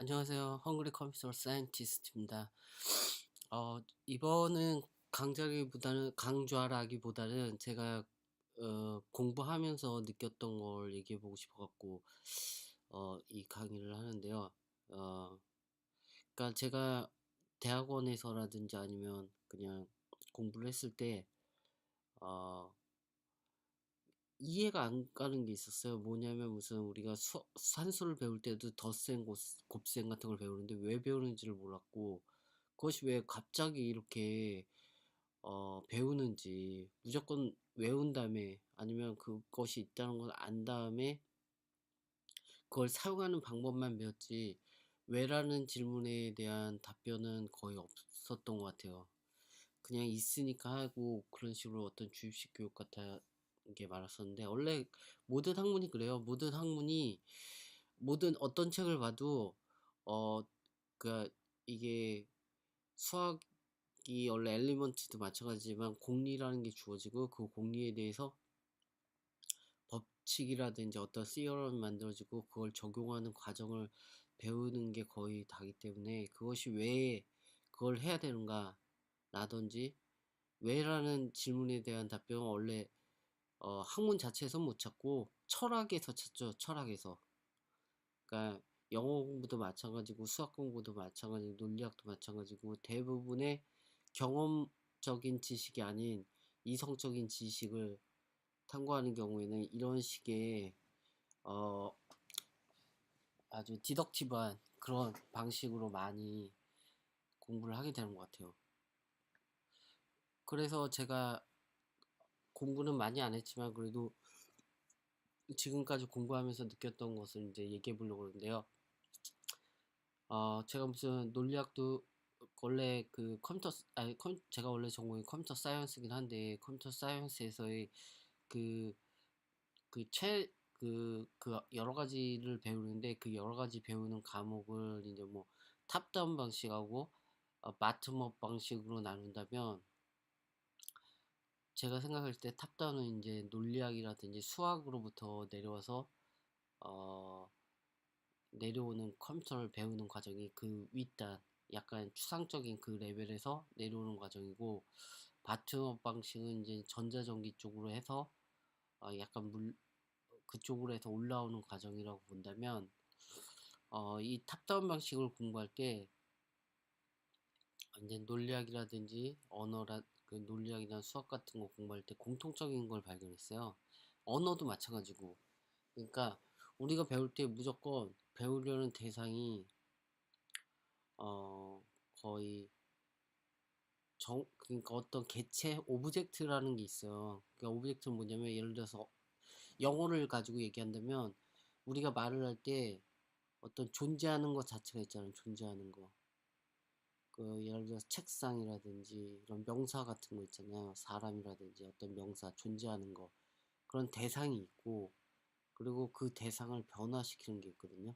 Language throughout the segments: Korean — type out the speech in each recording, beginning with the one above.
안녕하세요. 헝그리 컴퓨터 사이언티스트입니다. 이번은 강좌라기보다는 제가 공부하면서 느꼈던 걸 얘기해 보고 싶어 갖고 이 강의를 하는데요. 어 그러니까 제가 대학원에서라든지 아니면 그냥 공부를 했을 때 어 이해가 안 가는 게 있었어요. 뭐냐면 무슨 우리가 산수를 배울 때도 덧셈, 곱셈 같은 걸 배우는데 왜 배우는지를 몰랐고, 그것이 왜 갑자기 이렇게 배우는지, 무조건 외운 다음에 아니면 그것이 있다는 걸 안 다음에 그걸 사용하는 방법만 배웠지, 왜라는 질문에 대한 답변은 거의 없었던 것 같아요. 그냥 있으니까 하고 그런 식으로 어떤 주입식 교육 같은 게 많았었는데, 원래 모든 학문이 그래요. 모든 학문이 모든 어떤 책을 봐도 어 그러니까 이게 수학이 원래 엘리먼트도 마찬가지지만 공리라는 게 주어지고, 그 공리에 대해서 법칙이라든지 어떤 시어럼이 만들어지고 그걸 적용하는 과정을 배우는 게 거의 다기 때문에, 그것이 왜 그걸 해야 되는가 라든지 왜라는 질문에 대한 답변은 원래 학문 자체에서 못 찾고 철학에서 찾죠. 철학에서. 그러니까 영어 공부도 마찬가지고 수학 공부도 마찬가지고 논리학도 마찬가지고, 대부분의 경험적인 지식이 아닌 이성적인 지식을 탐구하는 경우에는 이런 식의 어 아주 디덕티브한 그런 방식으로 많이 공부를 하게 되는 것 같아요. 그래서 제가 공부는 많이 안 했지만 그래도 지금까지 공부하면서 느꼈던 것을 이제 얘기해 보려고 그러는데요. 제가 무슨 논리학도 원래 그 제가 원래 전공이 컴퓨터 사이언스긴 한데, 컴퓨터 사이언스에서의 그 여러 가지를 배우는데, 그 여러 가지 배우는 과목을 이제 뭐 탑다운 방식하고 바텀업 방식으로 나눈다면, 제가 생각할 때 탑다운은 이제 논리학이라든지 수학으로부터 내려와서 어 내려오는 컴퓨터를 배우는 과정이 그 윗단, 약간 추상적인 그 레벨에서 내려오는 과정이고, 바텀업 방식은 이제 전자전기 쪽으로 해서 약간 그쪽으로 해서 올라오는 과정이라고 본다면, 이 탑다운 방식을 공부할 때 이제 논리학이라든지 그 논리학이나 수학 같은 거 공부할 때 공통적인 걸 발견했어요. 언어도 마찬가지고. 그러니까 우리가 배울 때 무조건 배우려는 대상이 어 거의 그러니까 어떤 개체 오브젝트라는 게 있어요. 그러니까 오브젝트는 뭐냐면, 예를 들어서 영어를 가지고 얘기한다면 우리가 말을 할 때 어떤 존재하는 것 자체가 있잖아요. 존재하는 거. 그 예를 들어서 책상이라든지 이런 명사 같은 거 있잖아요. 사람이라든지 어떤 명사 존재하는 거, 그런 대상이 있고, 그리고 그 대상을 변화시키는 게 있거든요.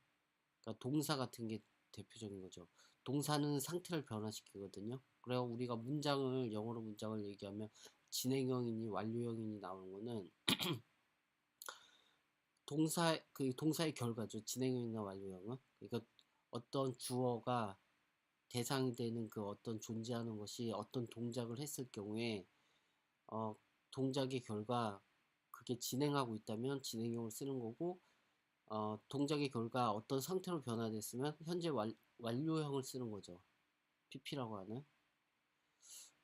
그러니까 동사 같은 게 대표적인 거죠. 동사는 상태를 변화시키거든요. 그래야 우리가 영어로 문장을 얘기하면 진행형이니 완료형이니 나오는 거는 동사의 결과죠. 진행형이나 완료형은. 그러니까 어떤 주어가 대상이 되는 그 어떤 존재하는 것이 어떤 동작을 했을 경우에 어, 동작의 결과, 그게 진행하고 있다면 진행형을 쓰는 거고, 동작의 결과 어떤 상태로 변화됐으면 현재 완료형을 쓰는 거죠. PP라고 하는.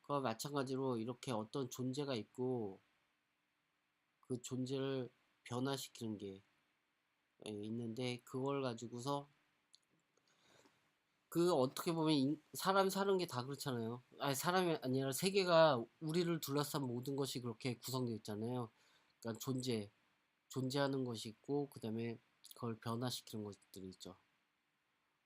그와 마찬가지로 이렇게 어떤 존재가 있고 그 존재를 변화시키는 게 있는데, 그걸 가지고서 어떻게 보면 사람 사는 게 다 그렇잖아요. 아니, 사람이 아니라 세계가, 우리를 둘러싼 모든 것이 그렇게 구성되어 있잖아요. 그러니까 존재하는 것이 있고, 그 다음에 그걸 변화시키는 것들이 있죠.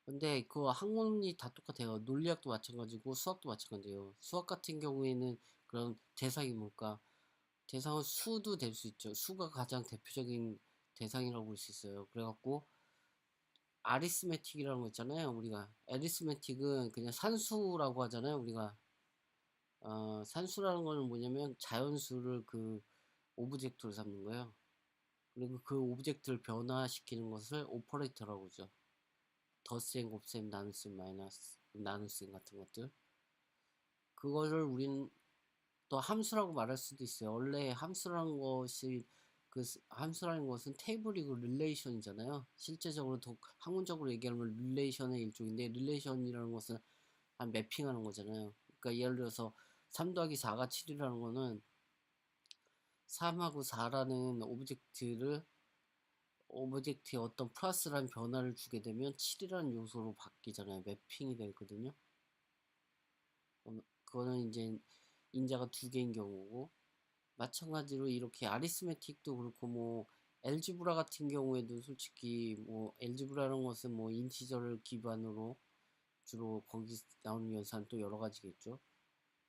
근데 그 학문이 다 똑같아요. 논리학도 마찬가지고 수학도 마찬가지예요. 수학 같은 경우에는 그런 대상이 뭘까? 대상은 수도 될 수 있죠. 수가 가장 대표적인 대상이라고 볼 수 있어요. 그래갖고 아리스메틱이라는 거 있잖아요. 우리가 애리스메틱은 그냥 산수라고 하잖아요. 우리가 산수라는 거는 뭐냐면 자연수를 그 오브젝트로 삼는 거예요. 그리고 그 오브젝트를 변화시키는 것을 오퍼레이터라고 하죠. 덧셈, 곱셈, 나눗셈, 마이너스, 나눗셈 같은 것들. 그거를 우리는 또 함수라고 말할 수도 있어요. 원래 함수라는 것이 함수라는 것은 테이블이고 릴레이션이잖아요. 실제적으로 더 학문적으로 얘기하면 릴레이션의 일종인데, 릴레이션이라는 것은 한 매핑하는 거잖아요. 그러니까 예를 들어서 3 더하기 4가 7이라는 거는 3하고 4라는 오브젝트에 어떤 플러스라는 변화를 주게 되면 7이라는 요소로 바뀌잖아요. 매핑이 되거든요. 그거는 이제 인자가 2개인 경우고, 마찬가지로 이렇게 아리스메틱도 그렇고, 뭐 엘지브라 같은 경우에도 솔직히 뭐 엘지브라는 것은 뭐 인티저를 기반으로 주로 거기 나오는 연산은 또 여러 가지겠죠.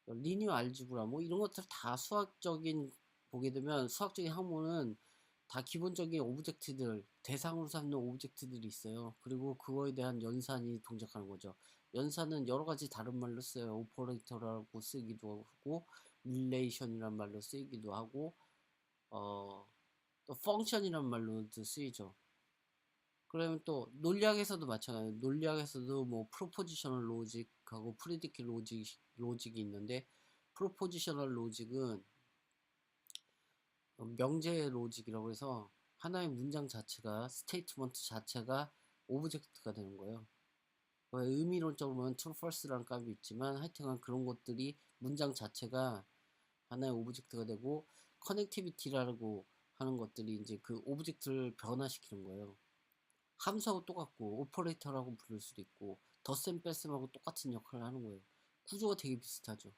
리니어 알지브라 뭐 이런 것들 다 수학적인, 보게 되면 수학적인 학문은 다 기본적인 오브젝트들, 대상으로 삼는 오브젝트들이 있어요. 그리고 그거에 대한 연산이 동작하는 거죠. 연산은 여러 가지 다른 말로 써요. 오퍼레이터라고 쓰기도 하고, 릴레이션이란 말로 쓰이기도 하고, 또 펑션이란 말로도 쓰이죠. 그러면 또 논리학에서도 마찬가지예요. 논리학에서도 뭐 프로포지셔널 로직하고 프리디킷 로직이 있는데, 프로포지셔널 로직은 명제 로직이라고 해서 하나의 문장 자체가, 스테이트먼트 자체가 오브젝트가 되는 거예요. 의미론적으로 보면 true, false라는 값이 있지만 하여튼간 그런 것들이 문장 자체가 하나의 오브젝트가 되고, 커넥티비티라고 하는 것들이 이제 그 오브젝트를 변화시키는 거예요. 함수하고 똑같고 오퍼레이터라고 부를 수도 있고, 덧셈 뺄셈하고 똑같은 역할을 하는 거예요. 구조가 되게 비슷하죠.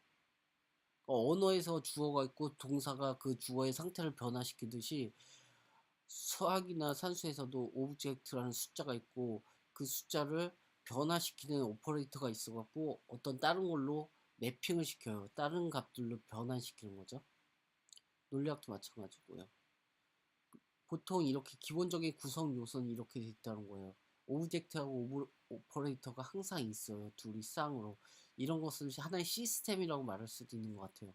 언어에서 주어가 있고 동사가 그 주어의 상태를 변화시키듯이, 수학이나 산수에서도 오브젝트라는 숫자가 있고 그 숫자를 변화시키는 오퍼레이터가 있어갖고 어떤 다른 걸로 매핑을 시켜요. 다른 값들로 변환시키는 거죠. 논리학도 마찬가지고요. 보통 이렇게 기본적인 구성 요소는 이렇게 돼 있다는 거예요. 오브젝트하고 오퍼레이터가 항상 있어요. 둘이 쌍으로. 이런 것을 하나의 시스템이라고 말할 수도 있는 것 같아요.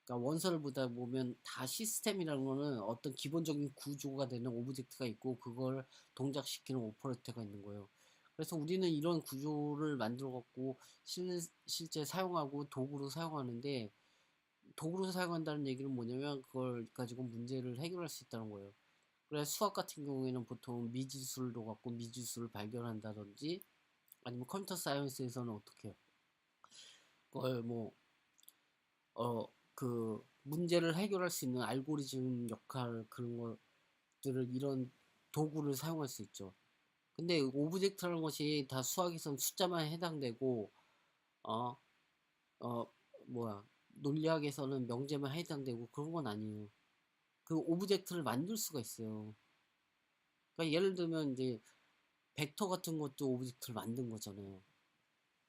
그러니까 원서를 보다 보면 다 시스템이라는 거는 어떤 기본적인 구조가 되는 오브젝트가 있고 그걸 동작시키는 오퍼레이터가 있는 거예요. 그래서 우리는 이런 구조를 만들어 갖고 실제 사용하고 도구로 사용하는데, 도구로 사용한다는 얘기는 뭐냐면 그걸 가지고 문제를 해결할 수 있다는 거예요. 그래서 수학 같은 경우에는 보통 미지수를 둬갖고 미지수를 발견한다든지, 아니면 컴퓨터 사이언스에서는 어떻게 해요? 그걸 뭐 그 문제를 해결할 수 있는 알고리즘 역할, 그런 것들을 이런 도구를 사용할 수 있죠. 근데 오브젝트라는 것이 다 수학에선 숫자만 해당되고, 어, 어, 뭐야, 논리학에서는 명제만 해당되고 그런 건 아니에요. 그 오브젝트를 만들 수가 있어요. 그러니까 예를 들면 이제 벡터 같은 것도 오브젝트를 만든 거잖아요.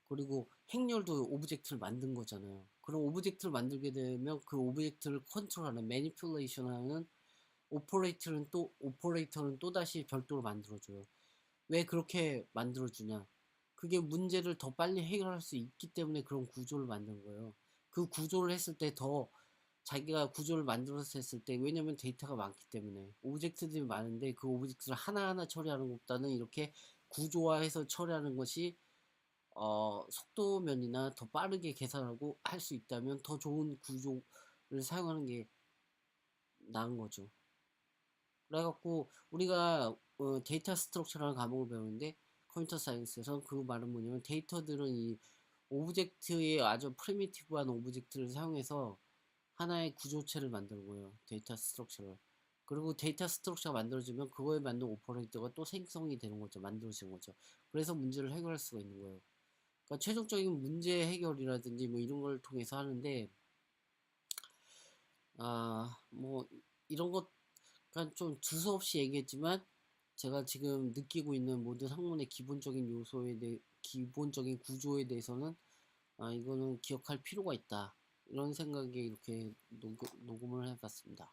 그리고 행렬도 오브젝트를 만든 거잖아요. 그럼 오브젝트를 만들게 되면 그 오브젝트를 컨트롤하는, 매니플레이션하는 오퍼레이터는 또다시 별도로 만들어줘요. 왜 그렇게 만들어주냐? 그게 문제를 더 빨리 해결할 수 있기 때문에 그런 구조를 만든 거예요. 그 구조를 했을 때 더, 자기가 구조를 만들어서 했을 때, 왜냐면 데이터가 많기 때문에 오브젝트들이 많은데 그 오브젝트를 하나하나 처리하는 것보다는 이렇게 구조화해서 처리하는 것이 속도면이나 더 빠르게 계산하고 할 수 있다면 더 좋은 구조를 사용하는 게 나은 거죠. 그래갖고 우리가 데이터 스트럭처라는 과목을 배우는데, 컴퓨터 사이언스에서 그 말은 뭐냐면, 데이터들은 이 오브젝트의 아주 프리미티브한 오브젝트를 사용해서 하나의 구조체를 만드는 거예요. 데이터 스트럭처를. 그리고 데이터 스트럭처가 만들어지면 그거에 맞는 오퍼레이터가 또 생성이 되는 거죠. 만들어지는 거죠. 그래서 문제를 해결할 수가 있는 거예요. 그러니까 최종적인 문제 해결이라든지 뭐 이런 걸 통해서 하는데, 뭐 이런 것, 그러니까 좀 두서없이 얘기했지만 제가 지금 느끼고 있는 모든 학문의 기본적인 요소에 대해, 기본적인 구조에 대해서는 이거는 기억할 필요가 있다, 이런 생각에 이렇게 녹음을 해봤습니다.